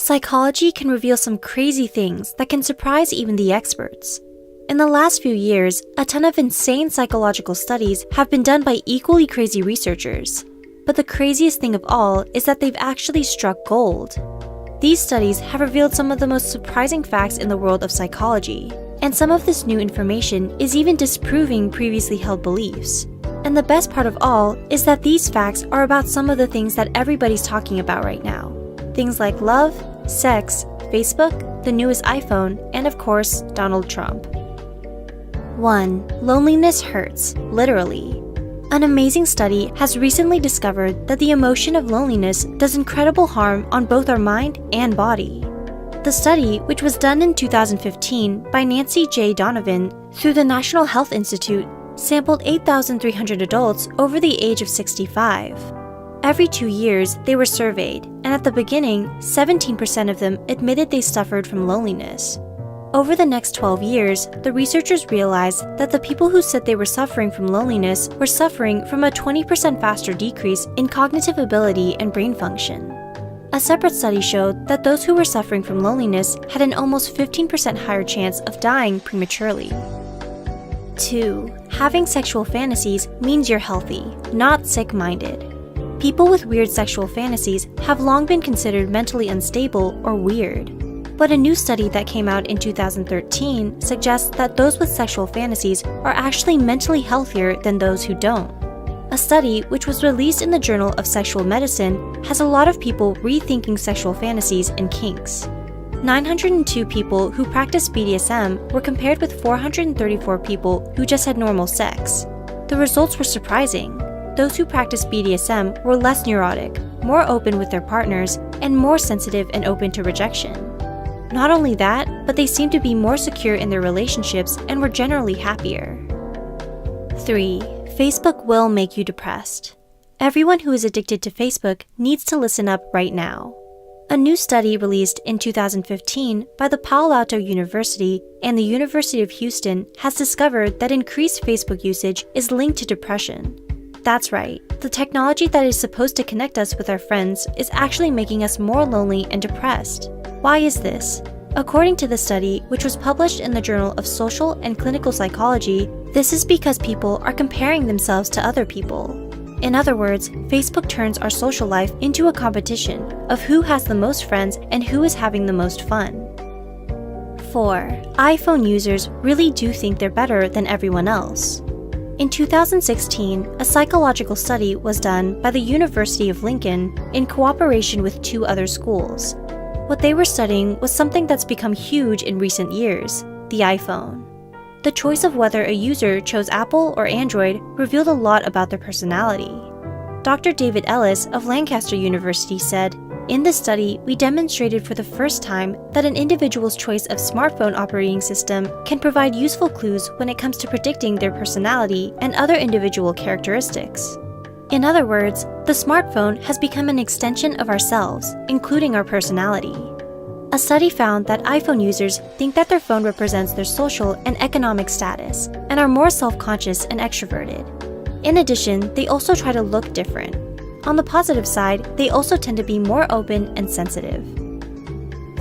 Psychology can reveal some crazy things that can surprise even the experts. In the last few years, a ton of insane psychological studies have been done by equally crazy researchers. But the craziest thing of all is that they've actually struck gold. These studies have revealed some of the most surprising facts in the world of psychology, and some of this new information is even disproving previously held beliefs. And the best part of all is that these facts are about some of the things that everybody's talking about right now. Things like love, sex, Facebook, the newest iPhone, and of course, Donald Trump. 1. Loneliness hurts, literally. An amazing study has recently discovered that the emotion of loneliness does incredible harm on both our mind and body. The study, which was done in 2015 by Nancy J. Donovan through the National Health Institute, sampled 8,300 adults over the age of 65. Every 2 years, they were surveyed, and at the beginning, 17% of them admitted they suffered from loneliness. Over the next 12 years, the researchers realized that the people who said they were suffering from loneliness were suffering from a 20% faster decrease in cognitive ability and brain function. A separate study showed that those who were suffering from loneliness had an almost 15% higher chance of dying prematurely. 2. Having sexual fantasies means you're healthy, not sick-minded. People with weird sexual fantasies have long been considered mentally unstable or weird. But a new study that came out in 2013 suggests that those with sexual fantasies are actually mentally healthier than those who don't. A study, which was released in the Journal of Sexual Medicine, has a lot of people rethinking sexual fantasies and kinks. 902 people who practiced BDSM were compared with 434 people who just had normal sex. The results were surprising. Those who practiced BDSM were less neurotic, more open with their partners, and more sensitive and open to rejection. Not only that, but they seemed to be more secure in their relationships and were generally happier. 3. Facebook will make you depressed. Everyone who is addicted to Facebook needs to listen up right now. A new study released in 2015 by the Palo Alto University and the University of Houston has discovered that increased Facebook usage is linked to depression. That's right, the technology that is supposed to connect us with our friends is actually making us more lonely and depressed. Why is this? According to the study, which was published in the Journal of Social and Clinical Psychology, this is because people are comparing themselves to other people. In other words, Facebook turns our social life into a competition of who has the most friends and who is having the most fun. 4. iPhone users really do think they're better than everyone else. In 2016, a psychological study was done by the University of Lincoln in cooperation with 2 other schools. What they were studying was something that's become huge in recent years, the iPhone. The choice of whether a user chose Apple or Android revealed a lot about their personality. Dr. David Ellis of Lancaster University said, "In this study, we demonstrated for the first time that an individual's choice of smartphone operating system can provide useful clues when it comes to predicting their personality and other individual characteristics." In other words, the smartphone has become an extension of ourselves, including our personality. A study found that iPhone users think that their phone represents their social and economic status and are more self-conscious and extroverted. In addition, they also try to look different. On the positive side, they also tend to be more open and sensitive.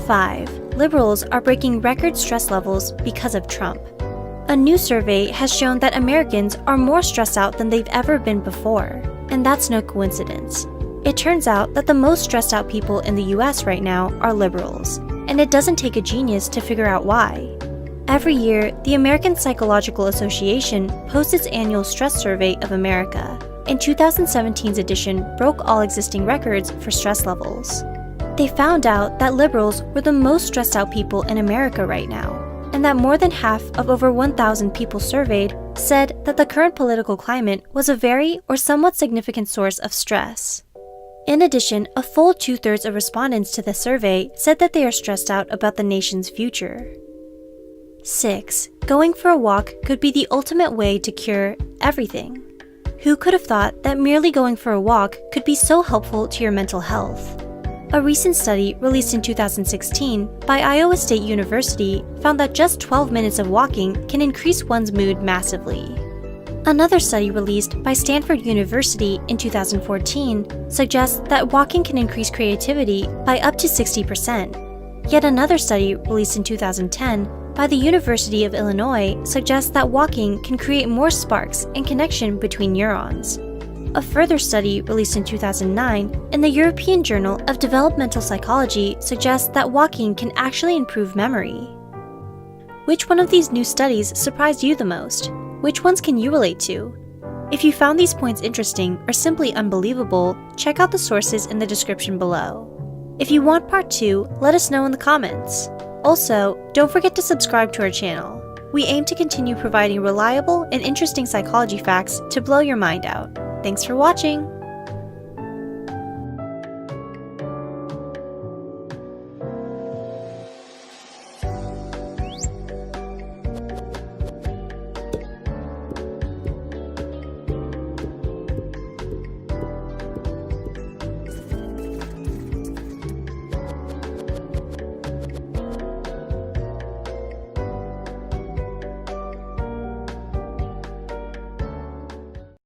5. Liberals are breaking record stress levels because of Trump. A new survey has shown that Americans are more stressed out than they've ever been before, and that's no coincidence. It turns out that the most stressed out people in the US right now are liberals, and it doesn't take a genius to figure out why. Every year, the American Psychological Association posts its annual stress survey of America, and 2017's edition broke all existing records for stress levels. They found out that liberals were the most stressed out people in America right now, and that more than half of over 1,000 people surveyed said that the current political climate was a very or somewhat significant source of stress. In addition, a full 2/3 of respondents to the survey said that they are stressed out about the nation's future. 6. Going for a walk could be the ultimate way to cure everything. Who could have thought that merely going for a walk could be so helpful to your mental health? A recent study released in 2016 by Iowa State University found that just 12 minutes of walking can increase one's mood massively. Another study released by Stanford University in 2014 suggests that walking can increase creativity by up to 60%. Yet another study released in 2010 by the University of Illinois suggests that walking can create more sparks and connection between neurons. A further study released in 2009 in the European Journal of Developmental Psychology suggests that walking can actually improve memory. Which one of these new studies surprised you the most? Which ones can you relate to? If you found these points interesting or simply unbelievable, check out the sources in the description below. If you want part 2, let us know in the comments. Also, don't forget to subscribe to our channel. We aim to continue providing reliable and interesting psychology facts to blow your mind out. Thanks for watching!